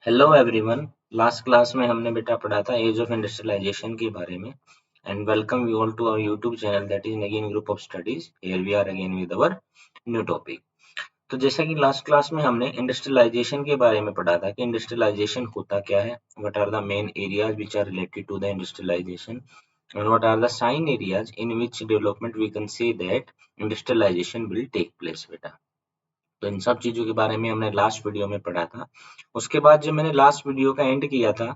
Hello everyone. Last class में हमने बेटा पढ़ा था एज ऑफ इंडस्ट्रियलाइजेशन के बारे में। And welcome you all to our YouTube channel that is Nageen Group of Studies. Here we are again with our new topic. तो जैसा कि लास्ट क्लास में हमने इंडस्ट्रियलाइजेशन के बारे में पढ़ा था कि इंडस्ट्रियलाइजेशन होता क्या है, what are the main areas which are related to the industrialisation and what are the sign areas in which development we can say that industrialisation will take place बेटा। तो इन सब चीजों के बारे में हमने लास्ट वीडियो में पढ़ा था। उसके बाद जब मैंने लास्ट वीडियो का एंड किया था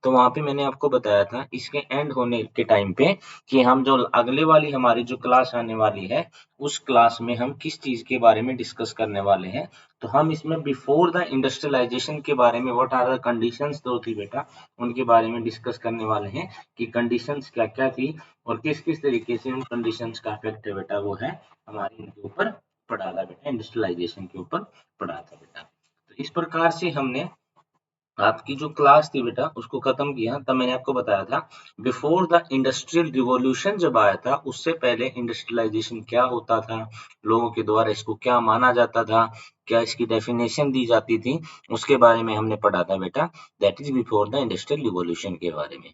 तो वहां पे मैंने आपको बताया था इसके एंड होने के टाइम पे कि हम जो अगले वाली हमारी जो क्लास आने वाली है उस क्लास में हम किस चीज के बारे में डिस्कस करने वाले हैं। तो हम इसमें बिफोर द इंडस्ट्रियलाइजेशन के बारे में व्हाट आर द कंडीशंस जो थी बेटा उनके बारे में डिस्कस करने वाले हैं कि कंडीशंस क्या क्या थी और किस किस तरीके से उन कंडीशंस का इफेक्ट है बेटा वो है हमारे इनके ऊपर पढ़ा था बेटा, इंडस्ट्रियलाइजेशन के ऊपर पढ़ा था बेटा। तो इस प्रकार से हमने आपकी जो क्लास थी बेटा उसको खत्म किया। तब मैंने आपको बताया था बिफोर द इंडस्ट्रियल रिवॉल्यूशन जब आया था उससे पहले इंडस्ट्रियलाइजेशन क्या होता था, लोगों के द्वारा इसको क्या माना जाता था, क्या इसकी डेफिनेशन दी जाती थी, उसके बारे में हमने पढ़ा था बेटा। That is before the industrial revolution के बारे में।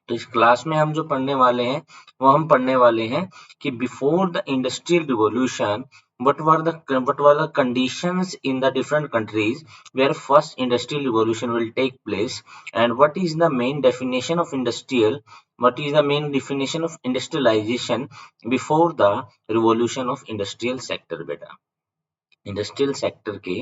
तो इस क्लास में हम जो पढ़ने वाले हैं वो हम पढ़ने वाले हैं कि before the industrial revolution what were the conditions in the different countries where first industrial revolution will take place, and what is the main definition of industrialization before the revolution of industrial sector बेटा। Industrial sector के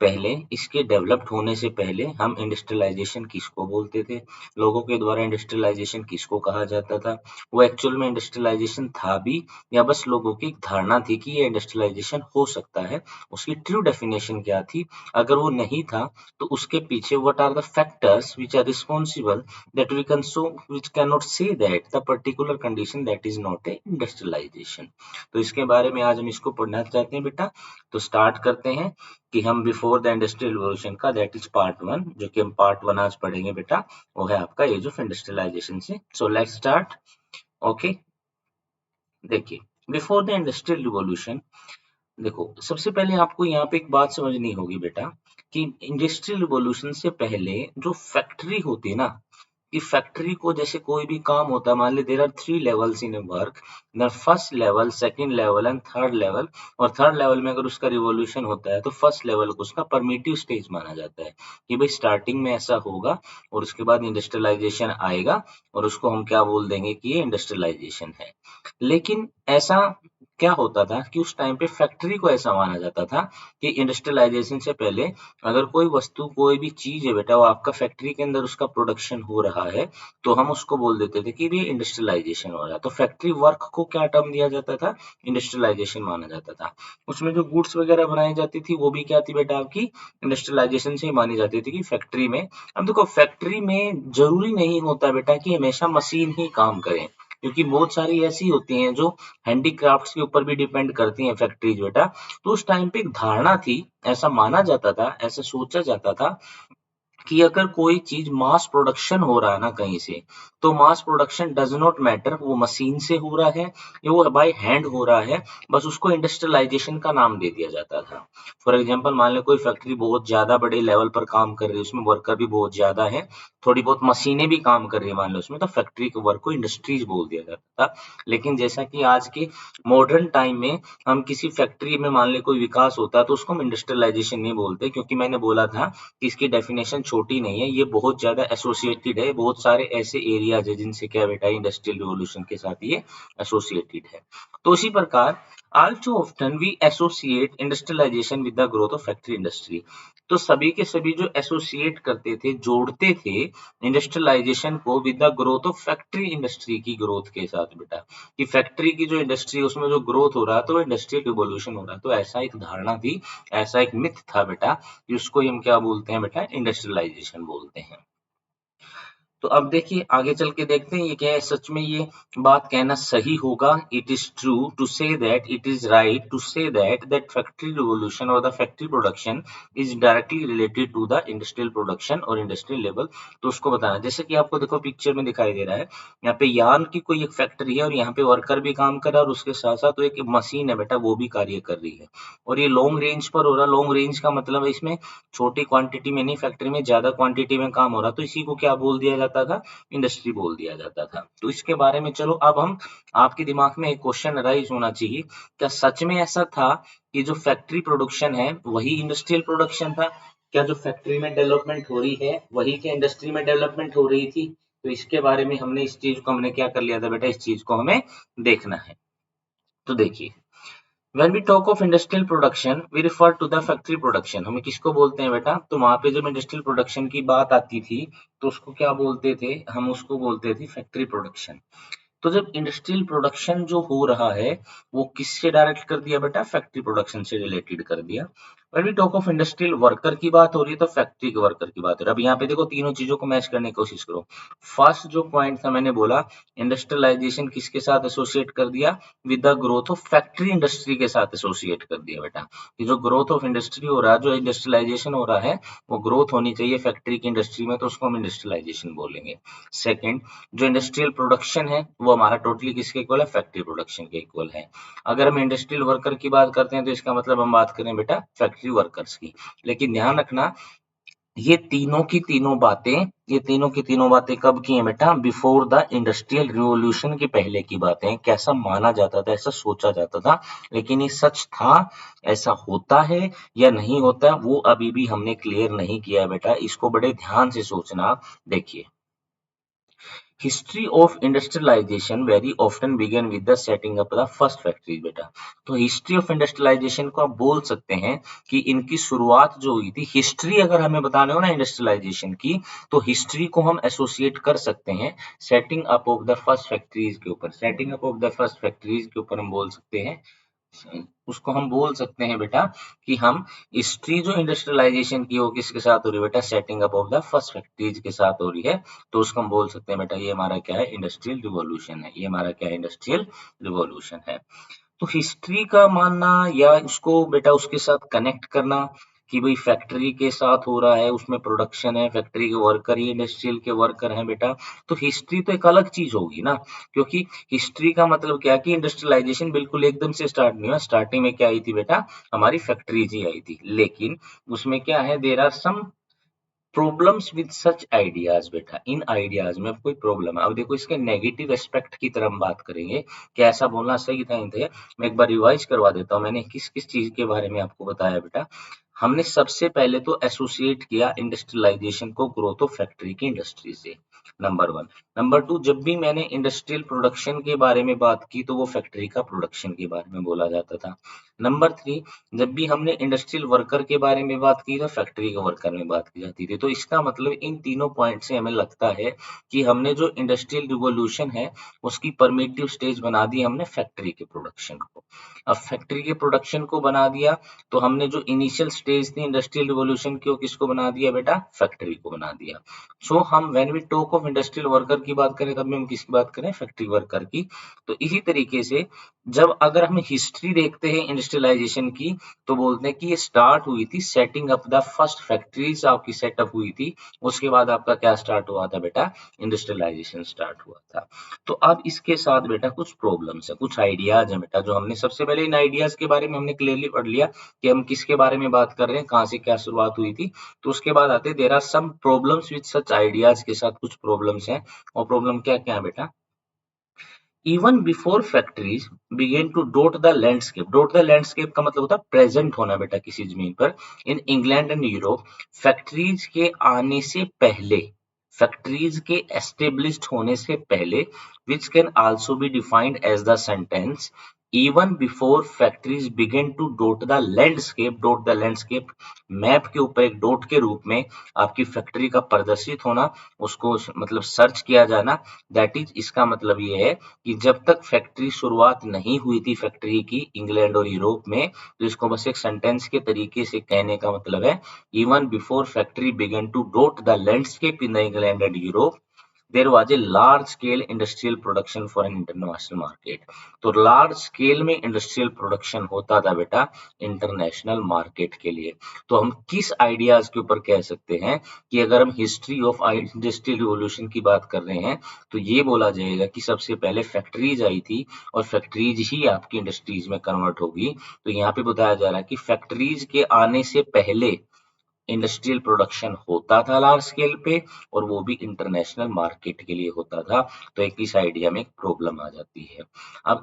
पहले, इसके developed होने से पहले हम industrialisation किसको बोलते थे, लोगों के द्वारा इंडस्ट्रियलाइजेशन किसको कहा जाता था, वो एक्चुअल में इंडस्ट्रियलाइजेशन था भी या बस लोगों की धारणा थी कि ये इंडस्ट्रियलाइजेशन हो सकता है, उसकी ट्रू डेफिनेशन क्या थी, अगर वो नहीं था तो उसके पीछे what are the factors which are responsible that we can so which can not say that the particular condition that is not a industrialisation. तो इसके बारे में आज हम इसको पढ़ना चाहते हैं बेटा। तो स्टार्ट करते हैं कि हम बिफोर द इंडस्ट्रियल रिवॉल्यूशन का दैट इज पार्ट वन, जो कि हम पार्ट वन आज पढ़ेंगे बेटा, वो है आपका एज ऑफ इंडस्ट्रियलाइजेशन से। So let's start. ओके, देखिए बिफोर द इंडस्ट्रियल रिवॉल्यूशन, देखो सबसे पहले आपको यहाँ पे एक बात समझनी होगी बेटा कि इंडस्ट्रियल रिवॉल्यूशन से पहले जो फैक्ट्री होती है ना, कि फैक्ट्री को जैसे कोई भी काम होता है, मान ली there are three levels in a work, the first level, second level and third level. और थर्ड लेवल में अगर उसका रिवॉल्यूशन होता है तो फर्स्ट लेवल को उसका परमिटिव स्टेज माना जाता है कि भाई स्टार्टिंग में ऐसा होगा और उसके बाद इंडस्ट्रियलाइजेशन आएगा और उसको हम क्या बोल देंगे कि ये इंडस्ट्रियलाइजेशन है। लेकिन ऐसा क्या होता था कि उस टाइम पे फैक्ट्री को ऐसा माना जाता था कि इंडस्ट्रियलाइजेशन से पहले अगर कोई वस्तु, कोई भी चीज है बेटा, वो आपका फैक्ट्री के अंदर उसका प्रोडक्शन हो रहा है तो हम उसको बोल देते थे कि ये इंडस्ट्रियलाइजेशन हो रहा है। तो फैक्ट्री वर्क को क्या टर्म दिया जाता था, इंडस्ट्रियलाइजेशन माना जाता था। उसमें जो गुड्स वगैरह बनाई जाती थी वो भी क्या थी बेटा, आपकी इंडस्ट्रियलाइजेशन से ही मानी जाती थी कि फैक्ट्री में। अब देखो फैक्ट्री में जरूरी नहीं होता बेटा कि हमेशा मशीन ही काम करे, क्योंकि बहुत सारी ऐसी होती हैं जो हैंडीक्राफ्ट्स के ऊपर भी डिपेंड करती हैं फैक्ट्रीज बेटा। तो उस टाइम पे एक धारणा थी, ऐसा माना जाता था, ऐसा सोचा जाता था कि अगर कोई चीज मास प्रोडक्शन हो रहा है ना कहीं से, तो mass production does not matter वो मशीन से हो रहा है या वो बाय हैंड हो रहा है, बस उसको इंडस्ट्रियलाइजेशन का नाम दे दिया जाता था। फॉर एग्जांपल मान लो कोई फैक्ट्री बहुत ज्यादा बड़े लेवल पर काम कर रही है, उसमें वर्कर भी बहुत ज्यादा है, थोड़ी बहुत मशीनें भी काम कर रही है मान लो उसमें, तो फैक्ट्री के वर्क को इंडस्ट्रीज बोल दिया जाता था। लेकिन जैसा कि आज के मॉडर्न टाइम में हम किसी फैक्ट्री में मान ले कोई विकास होता है तो उसको हम इंडस्ट्रियलाइजेशन नहीं बोलते, क्योंकि मैंने बोला था कि इसकी डेफिनेशन छोटी नहीं है, ये बहुत ज्यादा एसोसिएटेड है, बहुत सारे ऐसे एरियाज है जिनसे क्या बेटा इंडस्ट्रियल रिवॉल्यूशन के साथ ये एसोसिएटेड है। तो उसी प्रकार all too often we associate industrialisation with the growth of factory industry. तो सभी के सभी जो एसोसिएट करते थे, जोड़ते थे इंडस्ट्रियलाइजेशन को with the growth of factory industry की ग्रोथ के साथ बेटा, कि फैक्ट्री की जो इंडस्ट्री है उसमें जो ग्रोथ हो रहा है तो इंडस्ट्रियल रिवॉल्यूशन हो रहा है। तो ऐसा एक धारणा थी, ऐसा एक मिथ था बेटा, जिसको हम क्या बोलते हैं बेटा, इंडस्ट्रियलाइजेशन बोलते हैं। तो अब देखिए आगे चल के देखते हैं ये क्या है, सच में ये बात कहना सही होगा। It is true to say that, it is right to say that factory revolution और the factory production is directly related to the industrial production और इंडस्ट्रियल लेवल। तो उसको बताना, जैसे कि आपको देखो पिक्चर में दिखाई दे रहा है, यहाँ पे यार्न की कोई एक फैक्ट्री है और यहाँ पे वर्कर भी काम कर रहा है और उसके साथ साथ तो एक मशीन है बेटा वो भी कार्य कर रही है, और ये लॉन्ग रेंज पर हो रहा है। लॉन्ग रेंज का मतलब है इसमें छोटी क्वांटिटी में नहीं, फैक्ट्री में ज्यादा क्वांटिटी में काम हो रहा, तो इसी को क्या बोल दिया जाता था, इंडस्ट्री बोल दिया जाता था। तो इसके बारे में चलो अब हम, आपके दिमाग में एक क्वेश्चन राइज होना चाहिए, क्या सच में ऐसा था कि जो फैक्ट्री प्रोडक्शन है वही इंडस्ट्रियल प्रोडक्शन था? क्या जो फैक्ट्री में डेवलपमेंट हो रही है वही क्या इंडस्ट्री में डेवलपमेंट हो रही थी? तो इसके बारे में हमने इस चीज को हमने क्या कर लिया था बेटा, इस चीज को हमें देखना है। तो देखिए, When we talk of industrial production, we refer to the factory production। हमें किसको बोलते हैं बेटा, तो वहां पे जब इंडस्ट्रियल प्रोडक्शन की बात आती थी तो उसको क्या बोलते थे, हम उसको बोलते थे फैक्ट्री प्रोडक्शन। तो जब इंडस्ट्रियल प्रोडक्शन जो हो रहा है वो किससे डायरेक्ट कर दिया बेटा, फैक्ट्री प्रोडक्शन से रिलेटेड कर दिया। When we talk of industrial worker की बात हो रही है तो फैक्ट्री के वर्कर की बात हो रही है। अब यहाँ पे देखो तीनों चीजों को मैच करने की कोशिश करो। फर्स्ट जो पॉइंट था मैंने बोला, इंडस्ट्रियलाइजेशन किसके साथ एसोसिएट कर दिया, with the growth of factory industry के साथ एसोसिएट कर दिया बेटा। ये जो ग्रोथ ऑफ इंडस्ट्री हो रहा है, जो इंडस्ट्रियलाइजेशन हो रहा है वो ग्रोथ होनी चाहिए फैक्ट्री की इंडस्ट्री में, तो उसको हम इंडस्ट्रियलाइजेशन बोलेंगे। सेकेंड, जो इंडस्ट्रियल प्रोडक्शन है वो हमारा टोटली किसके इक्वल है, फैक्ट्री प्रोडक्शन के इक्वल है। अगर हम इंडस्ट्रियल वर्कर की बात करते हैं तो इसका मतलब हम बात करें बेटा फैक्ट्री वर्कर्स की। लेकिन ध्यान रखना, ये तीनों की तीनों बातें कब की हैं बेटा, बिफोर द इंडस्ट्रियल रिवॉल्यूशन के पहले की बातें हैं। कैसा माना जाता था, ऐसा सोचा जाता था, लेकिन ये सच था, ऐसा होता है या नहीं होता वो अभी भी हमने क्लियर नहीं किया है बेटा, इसको बड़े ध्यान से सोचना। देखिए, history of industrialisation very often began with the setting up the first factory बेटा। तो हिस्ट्री ऑफ इंडस्ट्रियलाइजेशन को आप बोल सकते हैं कि इनकी शुरुआत जो हुई थी, हिस्ट्री अगर हमें बताने हो ना इंडस्ट्रियलाइजेशन की, तो हिस्ट्री को हम एसोसिएट कर सकते हैं setting up of the first factories के ऊपर। Setting up of the first factories के ऊपर हम बोल सकते हैं, उसको हम बोल सकते हैं बेटा कि हम हिस्ट्री जो इंडस्ट्रियलाइजेशन की हो किसके साथ हो रही है बेटा, setting up of the first factories के साथ हो रही है। तो उसको हम बोल सकते हैं बेटा ये हमारा क्या है, इंडस्ट्रियल रिवॉल्यूशन है। ये हमारा क्या है, इंडस्ट्रियल रिवॉल्यूशन है। तो हिस्ट्री का मानना या उसको बेटा उसके साथ कनेक्ट करना कि भाई फैक्ट्री के साथ हो रहा है, उसमें प्रोडक्शन है, फैक्ट्री के वर्कर ही इंडस्ट्रियल के वर्कर हैं बेटा, तो हिस्ट्री तो एक अलग चीज होगी ना। क्योंकि हिस्ट्री का मतलब क्या कि इंडस्ट्रियलाइजेशन बिल्कुल एकदम से स्टार्ट नहीं हुआ, स्टार्टिंग में क्या आई थी बेटा, हमारी फैक्ट्रीज ही आई थी। लेकिन उसमें क्या है, there are some problems with such ideas बेटा, इन आइडियाज में कोई प्रॉब्लम है। अब देखो इसके नेगेटिव एस्पेक्ट की तरफ हम बात करेंगे कि ऐसा बोलना सही था नहीं था। मैं एक बार रिवाइज करवा देता हूँ, मैंने किस किस चीज के बारे में आपको बताया बेटा। हमने सबसे पहले तो एसोसिएट किया इंडस्ट्रियलाइजेशन को ग्रोथ ऑफ फैक्ट्री की इंडस्ट्री से, नंबर वन। नंबर टू, जब भी मैंने इंडस्ट्रियल प्रोडक्शन के बारे में बात की तो वो फैक्ट्री का प्रोडक्शन के बारे में बोला जाता था। नंबर थ्री, जब भी हमने इंडस्ट्रियल वर्कर के बारे में बात की तो फैक्ट्री के वर्कर में बात की जाती थी। तो इसका मतलब इन तीनों पॉइंट से हमें लगता है कि हमने जो इंडस्ट्रियल रिवॉल्यूशन है उसकी परमिटिव स्टेज बना दी हमने फैक्ट्री के प्रोडक्शन को। अब फैक्ट्री के प्रोडक्शन को बना दिया तो हमने जो इनिशियल स्टेज थी इंडस्ट्रियल रिवॉल्यूशन की वो किसको बना दिया बेटा, फैक्ट्री को बना दिया। सो हम when we talk of industrial worker की बात करें तब भी हम किसकी बात करें, फैक्ट्री वर्कर की। तो इसी तरीके से जब अगर हम हिस्ट्री देखते हैं इंडस्ट्रियलाइजेशन की तो बोलते हैं कि ये स्टार्ट हुई थी setting up the first factories आपकी सेटअप हुई थी, उसके बाद आपका क्या स्टार्ट हुआ था बेटा, इंडस्ट्रियलाइजेशन स्टार्ट हुआ था। तो अब इसके साथ बेटा कुछ प्रॉब्लम्स है, कुछ आइडियाज है बेटा, जो हमने सबसे पहले इन आइडियाज के बारे में हमने क्लियरली पढ़ लिया कि हम किसके बारे में बात कर रहे हैं, कहाँ से क्या शुरुआत हुई थी। तो उसके बाद आते there are some problems with such ideas, के साथ कुछ प्रॉब्लम्स हैं। और प्रॉब्लम क्या क्या है बेटा, even before factories began to dot the landscape. Dot the landscape का मतलब होता है प्रेजेंट होना बेटा किसी जमीन पर। In England and Europe, factories के आने से पहले, फैक्ट्रीज के एस्टेब्लिश्ड होने से पहले, which can also be defined as the sentence even before factories began to dot the landscape. Dot the landscape, map के ऊपर एक डोट के रूप में आपकी फैक्ट्री का प्रदर्शित होना, उसको मतलब सर्च किया जाना। दैट इज, इसका मतलब ये है कि जब तक फैक्ट्री शुरुआत नहीं हुई थी फैक्ट्री की इंग्लैंड और यूरोप में, तो इसको बस एक सेंटेंस के तरीके से कहने का मतलब है even before factory began to dot the landscape in the England and Europe, there was a large scale industrial production for an international market. तो लार्ज स्केल में इंडस्ट्रियल प्रोडक्शन होता था बेटा इंटरनेशनल मार्केट के लिए। तो हम किस आइडियाज के ऊपर कह सकते हैं कि अगर हम हिस्ट्री ऑफ इंडस्ट्रियल रिवॉल्यूशन की बात कर रहे हैं तो ये बोला जाएगा कि सबसे पहले फैक्ट्रीज आई थी और फैक्ट्रीज ही आपकी इंडस्ट्रीज में कन्वर्ट होगी। तो यहाँ पे बताया जा रहा है कि फैक्ट्रीज के आने से पहले इंडस्ट्रियल प्रोडक्शन होता था लार्ज स्केल पे और वो भी इंटरनेशनल मार्केट के लिए होता था। तो एक इस आइडिया में एक प्रॉब्लम आ जाती है। अब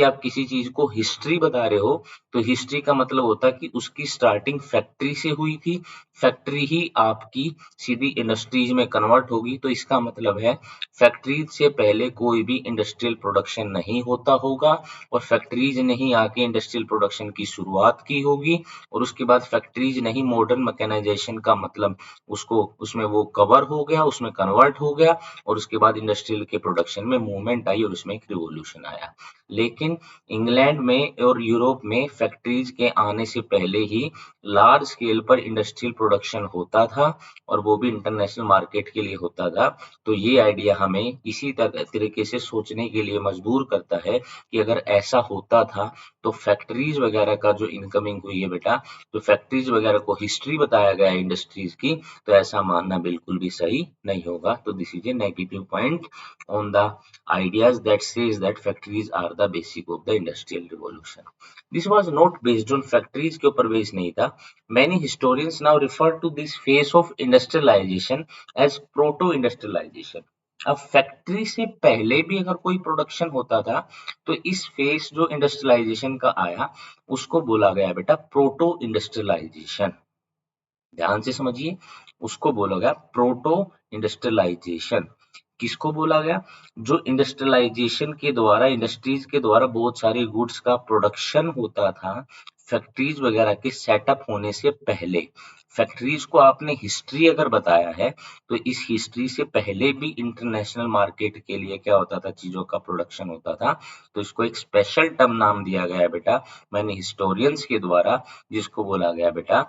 आप किसी चीज को हिस्ट्री बता रहे हो तो हिस्ट्री का मतलब होता है कि उसकी स्टार्टिंग फैक्ट्री से हुई थी, फैक्ट्री ही आपकी सीधी इंडस्ट्रीज में कन्वर्ट होगी। तो इसका मतलब है फैक्ट्रीज से पहले कोई भी इंडस्ट्रियल प्रोडक्शन नहीं होता होगा और फैक्ट्रीज ने ही आके इंडस्ट्रियल प्रोडक्शन की शुरुआत की होगी और उसके बाद फैक्ट्रीज नहीं मॉडर्न मैकेनाइजेशन का मतलब उसको उसमें वो कवर हो गया, उसमें कन्वर्ट हो गया और उसके बाद इंडस्ट्रियल के प्रोडक्शन में मूवमेंट आई और उसमें एक रिवॉल्यूशन आया। लेकिन इंग्लैंड में और यूरोप में फैक्ट्रीज के आने से पहले ही लार्ज स्केल पर इंडस्ट्रियल प्रोडक्शन होता था और वो भी इंटरनेशनल मार्केट के लिए होता था। तो ये आइडिया हमें इसी तरीके से सोचने के लिए मजबूर करता है कि अगर ऐसा होता था तो फैक्ट्रीज वगैरह का जो इनकमिंग हुई है बेटा, तो फैक्ट्रीज वगैरह को हिस्ट्री बताया गया है इंडस्ट्रीज की, तो ऐसा मानना बिल्कुल भी सही नहीं होगा। तो this is a negative point on the ideas that says that factories are the basic of the industrial revolution. This was not based on factories के ऊपर बेस नहीं था। Many historians now refer to this phase of industrialization as proto-industrialization. अब factory से पहले भी अगर कोई प्रोडक्शन होता था तो इस फेस जो इंडस्ट्रियलाइजेशन का आया उसको बोला गया बेटा प्रोटो इंडस्ट्रियलाइजेशन। ध्यान से समझिए, उसको बोला गया प्रोटो इंडस्ट्रियलाइजेशन। किसको बोला गया? जो इंडस्ट्रियलाइजेशन के द्वारा इंडस्ट्रीज के द्वारा बहुत सारे गुड्स का प्रोडक्शन होता था फैक्ट्रीज वगैरह के सेटअप होने से पहले। फैक्ट्रीज को आपने हिस्ट्री अगर बताया है तो इस हिस्ट्री से पहले भी इंटरनेशनल मार्केट के लिए क्या होता था, चीजों का प्रोडक्शन होता था। तो इसको एक स्पेशल टर्म नाम दिया गया है बेटा मैंने हिस्टोरियंस के द्वारा, जिसको बोला गया बेटा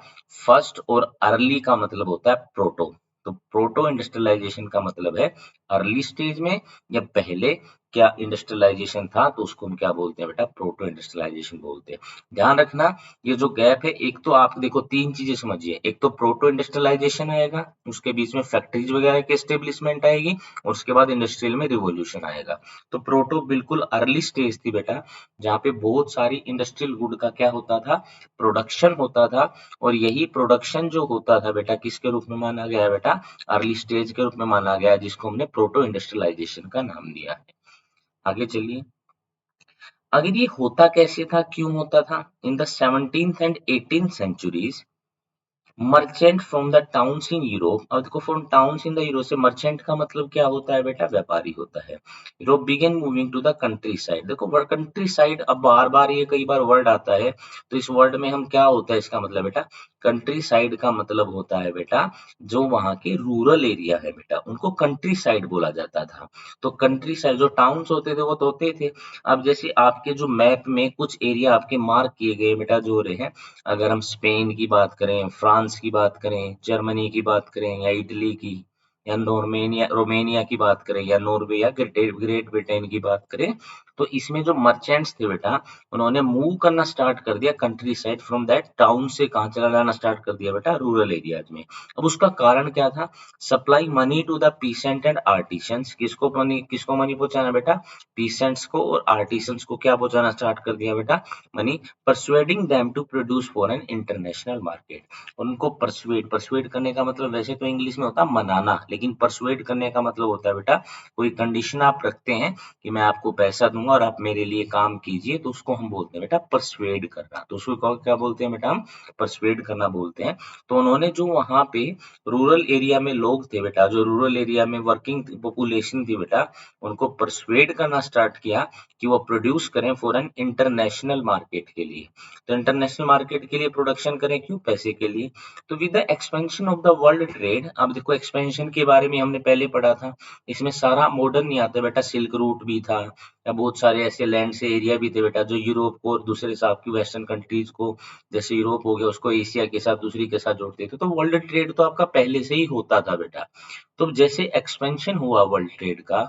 फर्स्ट और अर्ली का मतलब होता है प्रोटो। तो प्रोटो इंडस्ट्रियलाइजेशन का मतलब है अर्ली स्टेज में या पहले क्या इंडस्ट्रियलाइजेशन था तो उसको हम क्या बोलते हैं बेटा प्रोटो इंडस्ट्रियलाइजेशन बोलते हैं। ध्यान रखना ये जो गैप है, एक तो आप देखो तीन चीजें समझिए, एक तो प्रोटो इंडस्ट्रियलाइजेशन आएगा, उसके बीच में फैक्ट्रीज वगैरह की एस्टेब्लिशमेंट आएगी और उसके बाद इंडस्ट्रियल में रिवॉल्यूशन आएगा। तो प्रोटो बिल्कुल अर्ली स्टेज थी बेटा जहाँ पे बहुत सारी इंडस्ट्रियल गुड का क्या होता था, प्रोडक्शन होता था। और यही प्रोडक्शन जो होता था बेटा किसके रूप में माना गया है बेटा, अर्ली स्टेज के रूप में माना गया है, जिसको हमने प्रोटो इंडस्ट्रियलाइजेशन का नाम दिया है। आगे चलिए, अगर ये होता कैसे था, क्यों होता था? In the 17th and 18th centuries merchant from the towns in Europe. अब देखो from towns in the Europe से मर्चेंट का मतलब क्या होता है बेटा, व्यापारी होता है। Europe began moving to the countryside. देखो कंट्री साइड अब बार बार ये कई बार वर्ड आता है तो इस वर्ड में हम क्या होता है इसका मतलब बेटा, कंट्री साइड का मतलब होता है बेटा जो वहां के रूरल एरिया है बेटा उनको कंट्री साइड बोला जाता था। तो कंट्री साइड जो टाउन्स होते थे वो तो होते थे। अब जैसे आपके जो मैप में कुछ एरिया आपके मार्क किए गए बेटा जो रहे हैं, अगर हम स्पेन की बात करें, फ्रांस की बात करें, जर्मनी की बात करें या इटली की या रोमेनिया की बात करें या नॉर्वे या ग्रेट ब्रिटेन की बात करें, तो इसमें जो मर्चेंट्स थे बेटा उन्होंने मूव करना स्टार्ट कर दिया country side from that town से कहाँ चला जाना स्टार्ट कर दिया बेटा, रूरल एरियाज में। अब उसका कारण क्या था, supply money to the peasant and artisans. किसको मनी पहुंचाना बेटा, पीसेंट्स को और आर्टिसंस को क्या पहुंचाना स्टार्ट कर दिया बेटा, money. Persuading them to produce for an international market. उनको परसुएड करने का मतलब वैसे तो इंग्लिश में होता है मनाना, लेकिन परसुएड करने का मतलब होता है बेटा कोई कंडीशन आप रखते हैं कि मैं आपको पैसा दूंगा और आप मेरे लिए काम कीजिए, तो उसको हम बोलते हैं बेटा परसुएड करना। तो उसको क्या बोलते हैं बेटा, हम परसुएड करना बोलते हैं। तो उन्होंने जो वहां पे रूरल एरिया में लोग थे बेटा, जो रूरल एरिया में वर्किंग पॉपुलेशन थी बेटा, उनको परसुएड करना स्टार्ट किया कि वो प्रोड्यूस करें फॉर एन इंटरनेशनल मार्केट के लिए। तो इंटरनेशनल मार्केट के लिए प्रोडक्शन करें, क्यों, पैसे के लिए। तो with the expansion of the world trade, अब देखो एक्सपेंशन के बारे में हमने पहले पढ़ा था, इसमें सारा मॉडर्न नहीं आता बेटा, सिल्क रूट भी था या बहुत बहुत सारे ऐसे लैंड से एरिया भी थे बेटा जो यूरोप को और दूसरे से आपकी वेस्टर्न कंट्रीज को, जैसे यूरोप हो गया उसको एशिया के साथ दूसरी के साथ जोड़ते थे। तो वर्ल्ड ट्रेड तो आपका पहले से ही होता था बेटा। तो जैसे एक्सपेंशन हुआ वर्ल्ड ट्रेड का,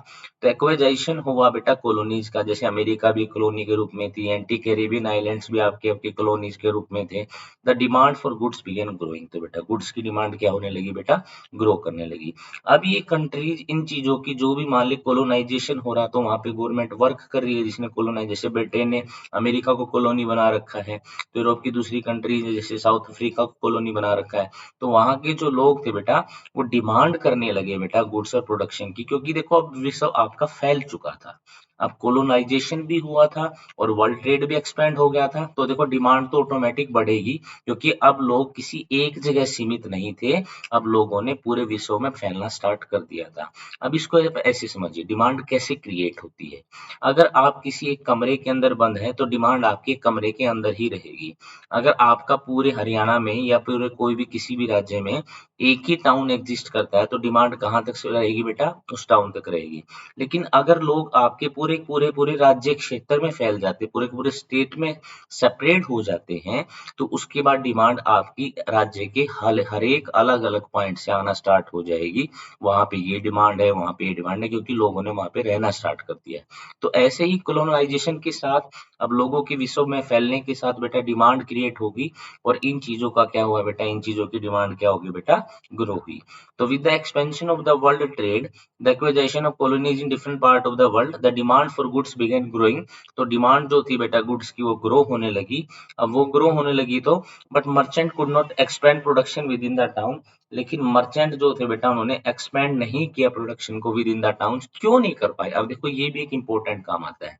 तो एक्वाइजेशन हुआ बेटा कॉलोनीज का, जैसे अमेरिका भी कॉलोनी के रूप में थी, एंटी कैरिबियन आइलैंड्स भी आपके आपके कॉलोनीज के रूप में थे। The demand for goods began growing, तो बेटा गुड्स की डिमांड क्या होने लगी बेटा, ग्रो करने लगी। अब ये कंट्रीज इन चीजों की जो भी मान ली कोलोनाइजेशन हो रहा, तो वहां पे गवर्नमेंट वर्क कर रही है जिसने कोलोनाइज, जैसे ब्रिटेन ने अमेरिका को कॉलोनी बना रखा है, तो यूरोप की दूसरी कंट्रीज जैसे साउथ अफ्रीका को कॉलोनी बना रखा है। तो वहां के जो लोग थे बेटा वो डिमांड करने लगे बेटा गुड्स और प्रोडक्शन की, क्योंकि देखो अब विश्व आपका फैल चुका था, अब कोलोनाइजेशन भी हुआ था और वर्ल्ड ट्रेड भी एक्सपेंड हो गया था, तो देखो डिमांड तो ऑटोमेटिक बढ़ेगी, क्योंकि अब लोग किसी एक जगह सीमित नहीं थे, अब लोगों ने पूरे विश्व में फैलना स्टार्ट कर दिया था। अब इसको ऐसे समझिए डिमांड कैसे क्रिएट होती है। अगर आप किसी एक कमरे के अंदर बंद हैं तो डिमांड आपके कमरे के अंदर ही रहेगी। अगर आपका पूरे हरियाणा में या पूरे कोई भी किसी भी राज्य में एक ही टाउन एग्जिस्ट करता है, तो डिमांड कहाँ तक रहेगी बेटा, उस टाउन तक रहेगी। लेकिन अगर लोग आपके पूरे पूरे पूरे राज्य क्षेत्र में फैल जाते, पूरे पूरे स्टेट में सेपरेट हो जाते हैं, तो उसके बाद डिमांड आपकी राज्य के हर एक अलग अलग पॉइंट से आना स्टार्ट हो जाएगी। वहां पे ये डिमांड है, वहां पे ये डिमांड है, क्योंकि लोगों ने वहां पे रहना स्टार्ट कर दिया है। तो ऐसे ही कोलोनाइजेशन के साथ अब लोगों की विश्व में फैलने के साथ बेटा डिमांड क्रिएट होगी, और इन चीजों का क्या हुआ बेटा, इन चीजों की डिमांड क्या होगी बेटा, ग्रो हुई। तो with the expansion of the world trade, the acquisition of colonies in different part of the world, the demand for goods began growing, तो डिमांड जो थी बेटा गुड्स की वो ग्रो होने लगी। अब वो ग्रो होने लगी तो but merchant could not expand production with in the town, लेकिन मर्चेंट जो थे बेटा उन्होंने एक्सपेंड नहीं किया प्रोडक्शन को विद इन द टाउन, क्यों नहीं कर पाए। अब देखो ये भी एक इंपॉर्टेंट काम आता है।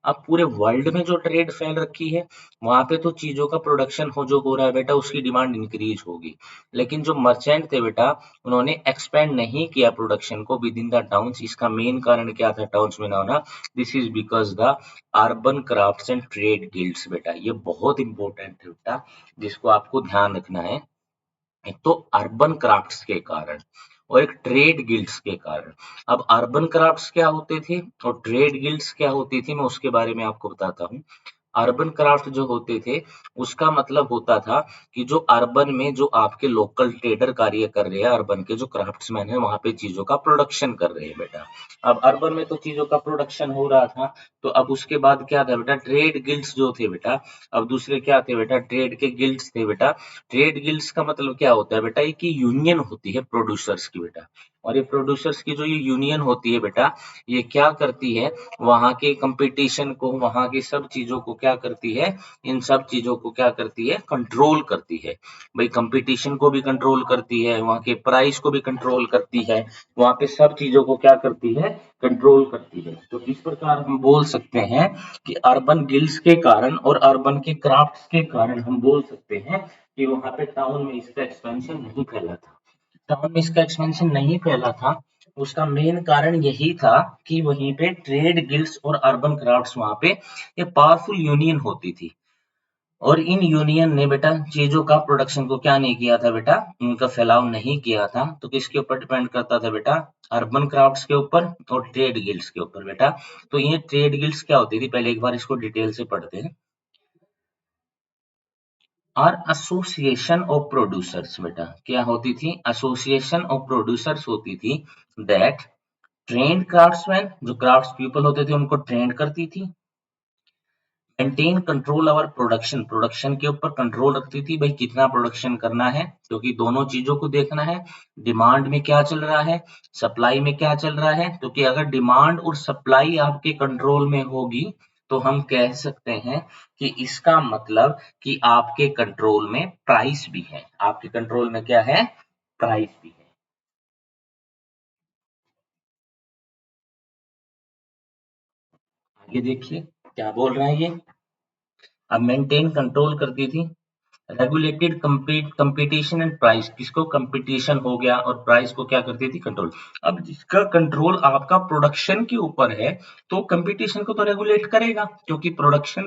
अब पूरे वर्ल्ड में जो ट्रेड फैल रखी है, वहां पे तो चीजों का प्रोडक्शन जो हो रहा है बेटा उसकी डिमांड इंक्रीज होगी, लेकिन जो मर्चेंट थे बेटा उन्होंने एक्सपेंड नहीं किया प्रोडक्शन को विद इन द टाउन्स। इसका मेन कारण क्या था टाउन्स में ना होना, this is because the urban crafts and trade guilds, बेटा ये बहुत इंपॉर्टेंट है बेटा, जिसको आपको ध्यान रखना है। एक तो अर्बन क्राफ्ट्स के कारण और एक ट्रेड गिल्ड्स के कारण। अब अर्बन क्राफ्ट्स क्या होते थे और ट्रेड गिल्ड्स क्या होती थी, मैं उसके बारे में आपको बताता हूँ। अर्बन क्राफ्ट जो होते थे उसका मतलब होता था कि जो अर्बन में जो आपके लोकल ट्रेडर कार्य कर रहे हैं, अर्बन के जो क्राफ्ट्समैन है वहां पे चीजों का प्रोडक्शन कर रहे हैं बेटा। अब अर्बन में तो चीजों का प्रोडक्शन हो रहा था, तो अब उसके बाद क्या था बेटा, ट्रेड गिल्ड्स जो थे बेटा, अब दूसरे क्या थे बेटा, ट्रेड के गिल्ड्स थे बेटा। ट्रेड गिल्ड्स का मतलब क्या होता है बेटा, ये की यूनियन होती है प्रोड्यूसर्स की बेटा, और ये प्रोड्यूसर्स की जो ये यूनियन होती है बेटा, ये क्या करती है, वहां के कंपटीशन को, वहां की सब चीजों को क्या करती है, इन सब चीजों को क्या करती है, कंट्रोल करती है। भाई कंपटीशन को भी कंट्रोल करती है, वहां के प्राइस को भी कंट्रोल करती है, वहां पे सब चीजों को क्या करती है, कंट्रोल करती है। तो इस प्रकार हम बोल सकते हैं कि अर्बन गिल्ड्स के कारण और अर्बन के क्राफ्ट्स के कारण हम बोल सकते हैं कि वहां पे टाउन में इसका एक्सपेंशन नहीं फैला था। टाउन में इसका एक्सपेंशन नहीं फैला था, उसका मेन कारण यही था कि वहीं पे ट्रेड गिल्ड्स और अर्बन क्राफ्ट्स वहां पे ये पावरफुल यूनियन होती थी, और इन यूनियन ने बेटा चीजों का प्रोडक्शन को क्या नहीं किया था बेटा, उनका फैलाव नहीं किया था। तो किसके ऊपर डिपेंड करता था बेटा, अर्बन क्राफ्ट्स के ऊपर और ट्रेड गिल्ड्स के ऊपर बेटा। तो ये ट्रेड गिल्ड्स क्या होती थी, पहले एक बार इसको डिटेल से पढ़ते हैं। और एसोसिएशन ऑफ प्रोड्यूसर्स, बेटा क्या होती थी, एसोसिएशन ऑफ प्रोड्यूसर्स होती थी, दैट ट्रेंड क्राफ्ट्समैन, जो क्राफ्ट्स पीपल होते थे उनको ट्रेंड करती थी, maintain control over production, production के ऊपर कंट्रोल रखती थी, भाई कितना प्रोडक्शन करना है, क्योंकि दोनों चीजों को देखना है, डिमांड में क्या चल रहा है, सप्लाई में क्या चल रहा है, क्योंकि अगर डिमांड और सप्लाई आपके कंट्रोल में होगी तो हम कह सकते हैं कि इसका मतलब कि आपके कंट्रोल में प्राइस भी है, आपके कंट्रोल में क्या है, प्राइस भी है। आगे देखिए क्या बोल रहा है ये, अब मेंटेन कंट्रोल करती थी, रेगुलेटेड कंपटीशन एंड प्राइस, किसको कंपटीशन हो गया और प्राइस को क्या करती थी, कंट्रोल। अब जिसका कंट्रोल आपका प्रोडक्शन के ऊपर है तो कंपटीशन को तो रेगुलेट करेगा, क्योंकि प्रोडक्शन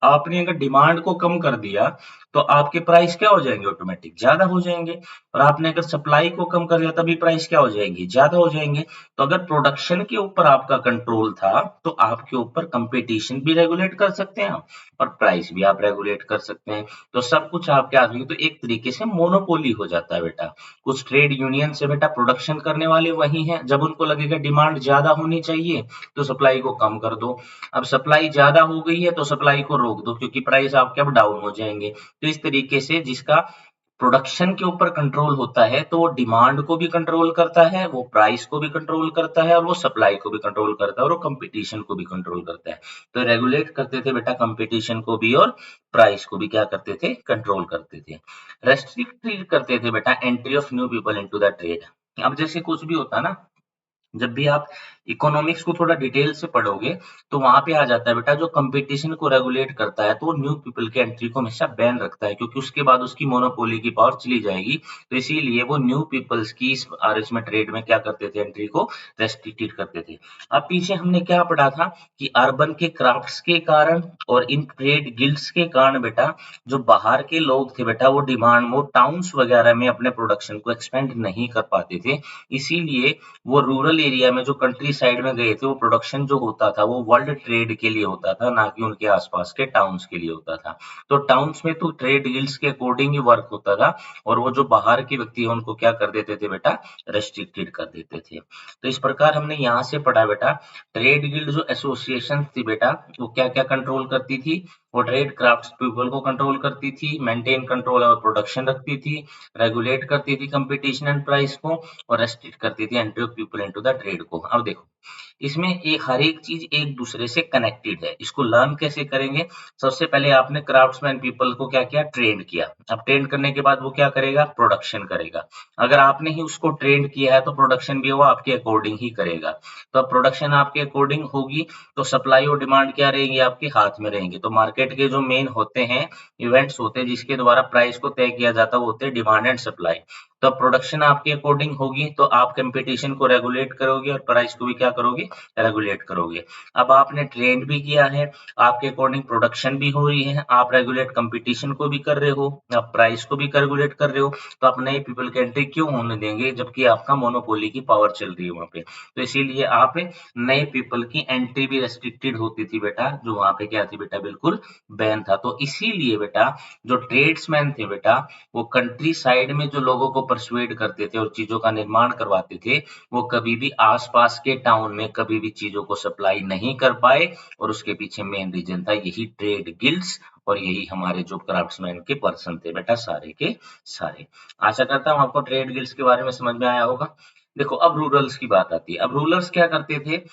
आपने अगर डिमांड को कम कर दिया तो आपके प्राइस क्या हो जाएंगे, ऑटोमेटिक ज्यादा हो जाएंगे। और आपने अगर सप्लाई को कम कर दिया तभी प्राइस क्या हो जाएंगी, ज्यादा हो जाएंगे। तो अगर प्रोडक्शन के ऊपर आपका कंट्रोल था तो आपके ऊपर कंपटीशन भी रेगुलेट कर सकते हैं आप, और प्राइस भी आप रेगुलेट कर सकते हैं। तो सब कुछ आपके हाथ में, तो एक तरीके से मोनोपोली हो जाता है बेटा। कुछ ट्रेड यूनियन से बेटा प्रोडक्शन करने वाले वही हैं, जब उनको लगेगा डिमांड ज्यादा होनी चाहिए तो सप्लाई को कम कर दो। अब सप्लाई ज्यादा हो गई है तो सप्लाई को रोक दो, क्योंकि प्राइस आपके अब डाउन हो जाएंगे। तो इस तरीके से जिसका प्रोडक्शन के ऊपर कंट्रोल होता है तो वो डिमांड को भी कंट्रोल करता है, वो प्राइस को भी कंट्रोल करता है, और वो सप्लाई को भी कंट्रोल करता है, और वो कंपटीशन को भी कंट्रोल करता है। तो रेगुलेट करते थे बेटा कंपटीशन को भी, और प्राइस को भी क्या करते थे, कंट्रोल करते थे। रेस्ट्रिक्ट करते थे बेटा entry of new people into the trade. अब जैसे कुछ भी होता है ना, जब भी आप इकोनॉमिक्स को थोड़ा डिटेल से पढ़ोगे तो वहां पे आ जाता है बेटा, जो कंपटीशन को रेगुलेट करता है तो वो न्यू पीपल के एंट्री को हमेशा बैन रखता है, क्योंकि उसके बाद उसकी मोनोपोली की पावर चली जाएगी। तो इसीलिए वो न्यू पीपल्स की इसमें ट्रेड में क्या करते थे, एंट्री को रेस्ट्रिक्टेड करते थे। अब पीछे हमने क्या पढ़ा था कि अर्बन के क्राफ्ट्स के कारण और इन ट्रेड गिल्ड्स के कारण बेटा, जो बाहर के लोग थे बेटा वो डिमांड, वो टाउन्स वगैरह में अपने प्रोडक्शन को एक्सपेंड नहीं कर पाते थे। इसीलिए वो रूरल एरिया में, जो कंट्री साइड में गए थे, वो प्रोडक्शन जो होता था वो वर्ल्ड ट्रेड के लिए होता था, ना कि उनके आसपास के टाउन्स के लिए होता था। तो टाउन्स में तो ट्रेड गिल्ड्स के अकॉर्डिंग ही वर्क होता था, और वो जो बाहर के व्यक्ति है उनको क्या कर देते थे बेटा, रेस्ट्रिक्टेड कर देते थे। तो इस प्रकार हमने यहाँ से पढ़ा बेटा, ट्रेड गिल्ड जो एसोसिएशन थी बेटा, वो क्या क्या कंट्रोल करती थी। वो ट्रेड क्राफ्ट पीपल को कंट्रोल करती थी, मेंटेन कंट्रोल और प्रोडक्शन रखती थी, रेगुलेट करती थी कंपटीशन एंड प्राइस को, और रेस्ट्रिक्ट करती थी entry of people into the trade को। अब देखो, इसमें एक हर एक चीज एक दूसरे से कनेक्टेड है। इसको लर्न कैसे करेंगे, सबसे पहले आपने क्राफ्ट्समैन पीपल को क्या किया, ट्रेंड किया। अब ट्रेंड करने के बाद वो क्या करेगा, प्रोडक्शन करेगा। अगर आपने ही उसको ट्रेंड किया है तो प्रोडक्शन भी वो आपके अकॉर्डिंग ही करेगा। तो अब प्रोडक्शन आपके अकॉर्डिंग होगी तो सप्लाई और डिमांड क्या रहेंगी, आपके हाथ में रहेंगे। तो मार्केट के जो मेन होते हैं, इवेंट्स होते हैं जिसके द्वारा प्राइस को तय किया जाता है, वो होते हैं डिमांड एंड सप्लाई। तो प्रोडक्शन आपके अकॉर्डिंग होगी तो आप कंपटीशन को रेगुलेट करोगे और प्राइस को भी क्या करोगे, रेगुलेट करोगे। अब आपने ट्रेंड भी किया है, आपके अकॉर्डिंग प्रोडक्शन भी हो रही है, आप रेगुलेट कंपटीशन को भी कर रहे हो, आप प्राइस को भी रेगुलेट कर रहे हो। तो आप नए पीपल की एंट्री क्यों होने देंगे, जबकि आपका मोनोपोली की पावर चल रही है वहां पे। तो इसीलिए आप नए पीपल की एंट्री भी रेस्ट्रिक्टेड होती थी बेटा, जो वहां पे क्या थी बेटा, बिल्कुल बैन था। तो इसीलिए बेटा जो ट्रेड्समैन थे बेटा, वो कंट्री साइड में जो लोगों को परसुएड करते थे और चीजों का निर्माण करवाते थे, वो कभी भी आसपास के टाउन में कभी भी चीजों को सप्लाई नहीं कर पाए। और उसके पीछे मेन रीजन था यही ट्रेड गिल्ड्स, और यही हमारे जो क्राफ्ट्समैन के पर्सन थे बेटा, सारे के सारे। आशा करता हूँ आपको ट्रेड गिल्ड्स के बारे में समझ में आया होगा। देखो अब रूरल्स की बात आती है। अब रूलर्स क्या करते थे,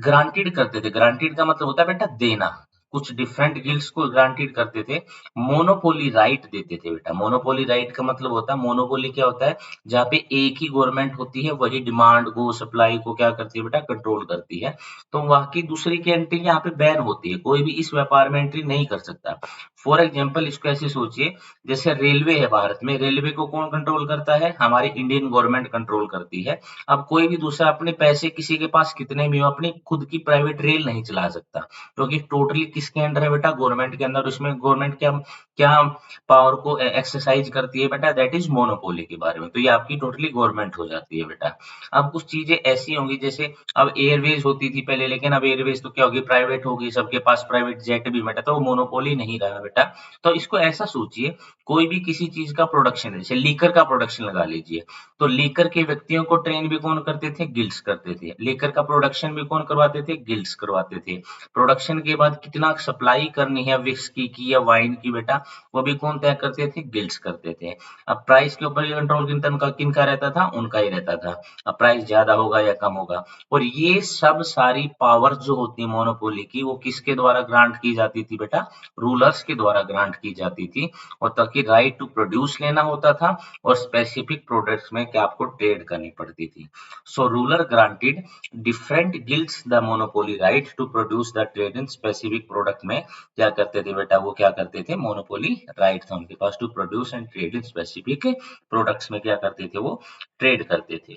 ग्रांटेड करते थे। ग्रांटेड का मतलब होता है बेटा देना। कुछ डिफरेंट गिल्ड्स को ग्रांटेड करते थे, मोनोपोली राइट देते थे बेटा। मोनोपोली राइट का मतलब होता है, मोनोपोली क्या होता है, जहाँ पे एक ही गवर्नमेंट होती है, वही डिमांड को, सप्लाई को क्या करती है बेटा, कंट्रोल करती है। तो वहां की दूसरी की एंट्री यहाँ पे बैन होती है, कोई भी इस व्यापार में एंट्री नहीं कर सकता। फॉर एग्जाम्पल इसको ऐसे सोचिए, जैसे रेलवे है, भारत में रेलवे को कौन कंट्रोल करता है, हमारी इंडियन गवर्नमेंट कंट्रोल करती है। अब कोई भी दूसरा अपने पैसे किसी के पास कितने भी हो अपनी खुद की प्राइवेट रेल नहीं चला सकता, क्योंकि टोटली किसके अंडर है बेटा, गवर्नमेंट के अंदर। उसमें गवर्नमेंट क्या क्या पावर को एक्सरसाइज करती है बेटा, दैट इज मोनोपोली के बारे में। तो ये आपकी टोटली गवर्नमेंट हो जाती है बेटा। अब कुछ चीजें ऐसी होंगी, जैसे अब एयरवेज होती थी पहले, लेकिन अब एयरवेज तो क्या होगी, प्राइवेट होगी, सबके पास प्राइवेट जेट भी बेटा, तो वो मोनोपोली नहीं रहा बेटा। तो इसको ऐसा सोचिए, कोई भी किसी चीज का प्रोडक्शन है, जैसे लीकर का प्रोडक्शन लगा लीजिए, तो लीकर के व्यक्तियों को ट्रेन भी कौन करते थे, गिल्ड्स करते थे। लीकर का प्रोडक्शन भी कौन करवाते थे, गिल्ड्स करवाते थे। प्रोडक्शन के बाद कितना सप्लाई करनी है विस्की की या वाइन की बेटा, वो भी कौन तय करते थे, गिल्ड्स करते थे। अब प्राइस के ऊपर कंट्रोल किनका रहता था, उनका ही रहता था। अब प्राइस ज्यादा होगा या कम होगा। और ये सब सारी पावर जो होती है मोनोपोली की, वो किसके द्वारा ग्रांट की जाती थी बेटा, रूलर्स के द्वारा ग्रांट की जाती थी। और ताकि राइट टू प्रोड्यूस लेना होता था, और स्पेसिफिक प्रोडक्ट्स में क्या आपको ट्रेड करनी पड़ती थी। So ruler granted different guilds the monopoly right to produce the trade in specific product में क्या करते थे बेटा, वो क्या करते थे, मोनोपोली राइट था उनके पास to produce and trade in specific products में क्या करते थे, वो ट्रेड करते थे।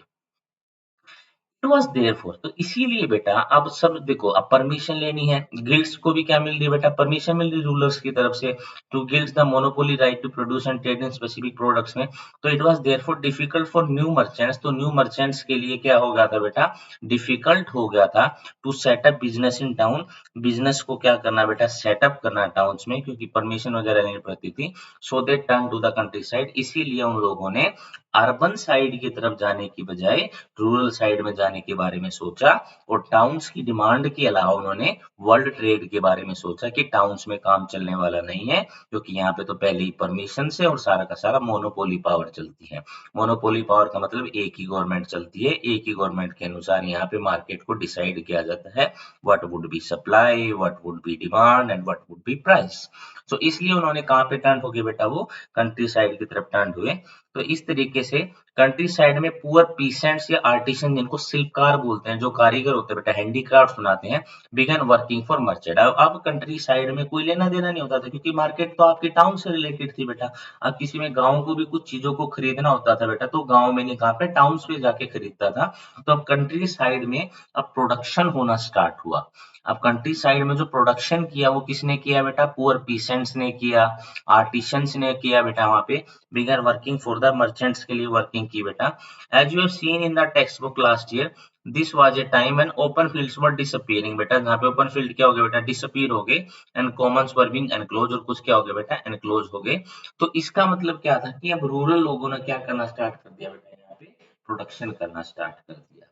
वॉज देयर फॉर, तो इसीलिए बेटा अब सब देखो, अब परमिशन लेनी है, गिल्ड्स को भी क्या मिल रही है बेटा, परमिशन मिल रही है रूलर्स की तरफ से to guilds the monopoly right to produce and trade in specific products में। तो it was therefore difficult for new merchants, तो न्यू मर्चेंट्स के लिए क्या हो गया था बेटा, डिफिकल्ट हो गया था to set up business in town, business को क्या करना बेटा, सेटअप करना टाउन्स में, क्योंकि परमिशन वगैरह नहीं पड़ती थी। So they turn to the countryside, इसीलिए उन लोगों ने अर्बन साइड की तरफ जाने की बजाय रूरल साइड में जाने के बारे में सोचा, और टाउन्स की डिमांड के अलावा उन्होंने वर्ल्ड ट्रेड के बारे में सोचा कि टाउन्स में काम चलने वाला नहीं है, क्योंकि यहाँ पे तो पहले ही परमिशन से और सारा का सारा मोनोपोली पावर चलती है। मोनोपोली पावर का मतलब एक ही गवर्नमेंट चलती है, एक ही गवर्नमेंट के अनुसार यहाँ पे मार्केट को डिसाइड किया जाता है, what would be supply, what would be demand and what would be price. So इसलिए उन्होंने कहाँ पे टर्न हो गए बेटा, वो कंट्री साइड की तरफ टर्न हुए। तो इस तरीके से कंट्री साइड में पुअर पीसेंट्स या आर्टिसन, जिनको शिल्पकार बोलते हैं, जो कारीगर होते हैं बेटा, हैंडीक्राफ्ट बनाते हैं, बिगन वर्किंग फॉर मर्चेंट। अब कंट्री साइड में कोई लेना देना नहीं होता था, क्योंकि मार्केट तो आपके टाउन से रिलेटेड थी बेटा। अब किसी में गांव को भी कुछ चीजों को खरीदना होता था बेटा, तो गांव में नहीं, कहाँ पे, टाउन पे जाके खरीदता था। तो अब कंट्री साइड में अब प्रोडक्शन होना स्टार्ट हुआ। अब कंट्री साइड में जो प्रोडक्शन किया वो किसने किया बेटा, पुअर पीसेंट्स ने किया, आर्टिसंस ने किया बेटा, वहां पे began working for the merchants के लिए वर्किंग की बेटा। As you have seen in the textbook last year, this was a time when open fields were disappearing बेटा, जहाँ पे ओपन फील्ड क्या हो गया बेटा, डिसअपीयर हो गए, and Commons were being enclose, और कुछ क्या हो गया बेटा, एनक्लोज हो गए। तो इसका मतलब क्या था कि अब रूरल लोगों ने क्या करना स्टार्ट कर दिया बेटा, यहाँ पे प्रोडक्शन करना स्टार्ट कर दिया।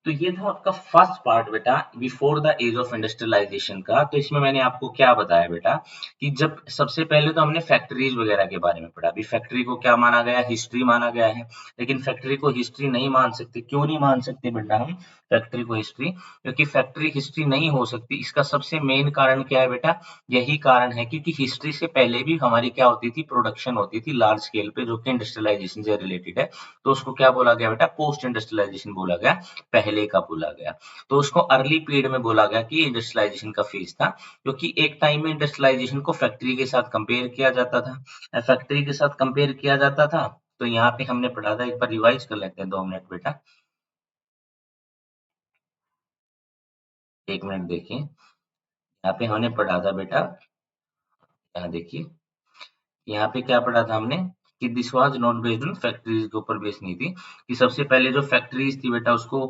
तो ये था आपका फर्स्ट पार्ट बेटा, before the age of industrialisation का। तो इसमें मैंने आपको क्या बताया बेटा, कि जब सबसे पहले तो हमने फैक्ट्रीज वगैरह के बारे में पढ़ा। अभी फैक्ट्री को क्या माना गया, हिस्ट्री माना गया है, लेकिन फैक्ट्री को हिस्ट्री नहीं मान सकते। क्यों नहीं मान सकते बेटा हम फैक्ट्री को हिस्ट्री, क्योंकि फैक्ट्री हिस्ट्री नहीं हो सकती। इसका सबसे मेन कारण क्या है बेटा, यही कारण है क्योंकि हिस्ट्री से पहले भी हमारी क्या होती थी, प्रोडक्शन होती थी लार्ज स्केल पे, जो कि इंडस्ट्रियलाइजेशन से रिलेटेड है। तो उसको क्या बोला गया बेटा, पोस्ट इंडस्ट्रियलाइजेशन बोला गया, पहले का बोला गया। तो उसको अर्ली पीरियड में बोला गया कि इंडस्ट्रियलाइजेशन का फेज था, क्योंकि एक टाइम में इंडस्ट्रियलाइजेशन को फैक्ट्री के साथ कंपेयर किया जाता था, फैक्ट्री के साथ कंपेयर किया जाता था। तो यहाँ पे हमने पढ़ा था, एक बार रिवाइज कर लेते हैं, 2 मिनट बेटा, 1 मिनट देखिए। यहाँ पे हमने पढ़ा था बेटा, यहाँ देखिए, यहाँ पे क्या पढ़ा था हमने, कि this was not based on factories के ऊपर बेस नहीं थी, कि सबसे पहले जो फैक्ट्रीज थी बेटा, उसको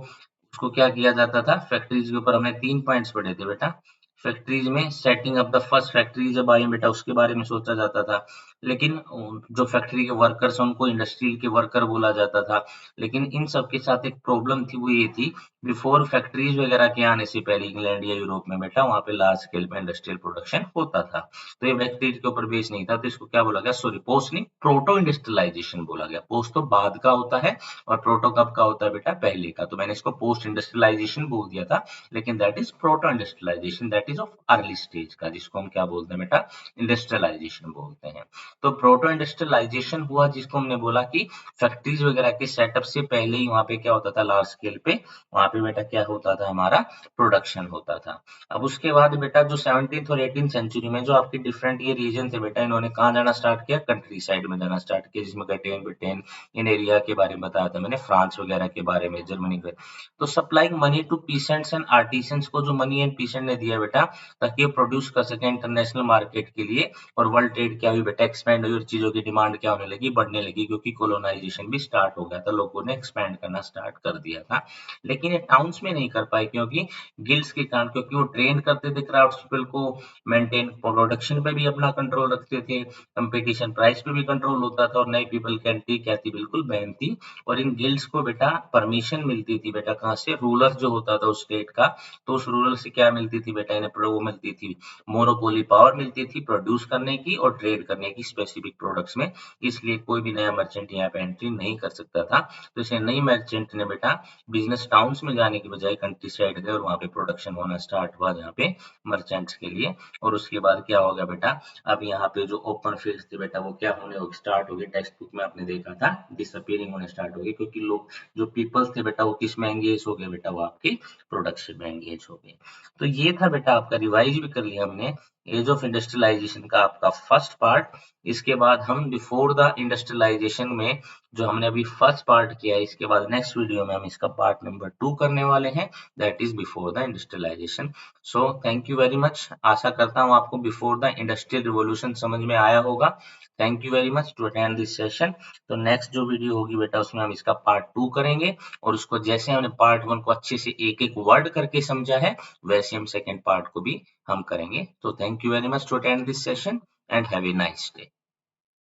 उसको क्या किया जाता था, फैक्ट्रीज के ऊपर हमने 3 पॉइंट्स पढ़े थे बेटा। फैक्ट्रीज में setting up the first factory जब आई बेटा, उसके बारे में सोचा जाता था। लेकिन जो फैक्ट्री के वर्कर्स हैं उनको इंडस्ट्रियल के वर्कर बोला जाता था। लेकिन इन सब के साथ एक प्रॉब्लम थी, वो ये थी, बिफोर फैक्ट्रीज वगैरह के आने से पहले इंग्लैंड या यूरोप में बेटा, वहाँ पे लार्ज स्केल पे इंडस्ट्रियल प्रोडक्शन होता था। तो ये वेस्टेज के ऊपर बेस नहीं था, तो इसको क्या बोला गया, सॉरी पोस्ट नहीं, प्रोटो इंडस्ट्रियलाइजेशन बोला गया। पोस्ट तो बाद का होता है और प्रोटो कब का होता है बेटा, पहले का। तो मैंने इसको पोस्ट इंडस्ट्रियलाइजेशन बोल दिया था, लेकिन that is proto industrialisation, that is of early stage का, जिसको हम क्या बोलते हैं बेटा, इंडस्ट्रियलाइजेशन बोलते हैं। तो प्रोटो इंडस्ट्रियलाइजेशन हुआ, जिसको हमने बोला कि फैक्ट्रीज वगैरह के सेटअप से पहले ही वहां पे क्या होता था, लार्ज स्केल पे वहां पे बेटा क्या होता था, हमारा प्रोडक्शन होता था। अब उसके बाद बेटा जो 17th और 18th सेंचुरी में जो आपके डिफरेंट ये रीजन थे बेटा, इन्होंने कहाँ जाना स्टार्ट किया, कंट्री साइड में जाना स्टार्ट किया, जिसमें गटेन ब्रिटेन, इन एरिया के बारे में बताया था मैंने, फ्रांस वगैरह के बारे में, जर्मनी के। तो supplying money to peasants and artisans को जो मनी एंड पीसेंट ने दिया बेटा, ताकि वो प्रोड्यूस कर सके इंटरनेशनल मार्केट के लिए, और वर्ल्ड ट्रेड क्या हुई बेटा, एक्सपेंड हुई, और चीजों की डिमांड क्या होने लगी, बढ़ने लगी, क्योंकि कोलोनाइजेशन भी स्टार्ट हो गया था, लोगों ने एक्सपेंड करना स्टार्ट कर दिया था। लेकिन ये टाउन्स में नहीं कर पाए, क्योंकि गिल्ड्स के कारण, क्योंकि वो ट्रेन करते थे क्राफ्ट्स पीपल को, मेंटेन प्रोडक्शन पे भी अपना कंट्रोल रखते थे, कंपटीशन प्राइस पे भी कंट्रोल होता था, और नई पीपल की एंट्री क्या थी, बिल्कुल बैन थी। और इन गिल्ड्स को बेटा परमिशन मिलती थी बेटा, कहाँ से, रूलर जो होता था उस स्टेट का। तो उस रूलर से क्या मिलती थी बेटा, इन्हें वो मिलती थी, मोनोपोली पावर मिलती थी प्रोड्यूस करने की और ट्रेड करने की स्पेसिफिक प्रोडक्ट्स में। इसलिए कोई भी नया मर्चेंट यहाँ पे एंट्री नहीं कर सकता था। तो इसे नई मर्चेंट ने बेटा बिजनेस टाउन्स में जाने की बजाय कंट्री साइड गए, और वहां पे प्रोडक्शन होना स्टार्ट हुआ, जहाँ पे मर्चेंट्स के लिए। और उसके बाद क्या हो गया बेटा, अब यहाँ पे जो ओपन फील्ड्स थे बेटा, वो क्या होने स्टार्ट हो गए, टेक्स्ट बुक में आपने देखा था, डिसअपीयरिंग होने स्टार्ट हो गए, क्योंकि लोग जो पीपल्स थे बेटा, वो किस में एंगेज हो गए बेटा, वो आपके प्रोडक्शन में एंगेज हो गए। तो ये था बेटा आपका, रिवाइज भी कर लिया हमने एज ऑफ इंडस्ट्रियलाइजेशन का आपका फर्स्ट पार्ट। इसके बाद हम बिफोर द इंडस्ट्रियलाइजेशन में जो हमने अभी फर्स्ट पार्ट किया है, इसके बाद नेक्स्ट वीडियो में हम इसका पार्ट नंबर 2 करने वाले हैं, that is before the industrialisation. So thank you very much. आशा करता हूँ आपको बिफोर द इंडस्ट्रियल रिवॉल्यूशन समझ में आया होगा। Thank you very much to attend this session. तो नेक्स्ट जो वीडियो होगी बेटा, उसमें हम इसका पार्ट 2 करेंगे, और उसको जैसे हमने पार्ट 1 को अच्छे से एक एक वर्ड करके समझा है, वैसे हम सेकेंड पार्ट को भी हम करेंगे। तो thank you very much to attend this session and have a nice day.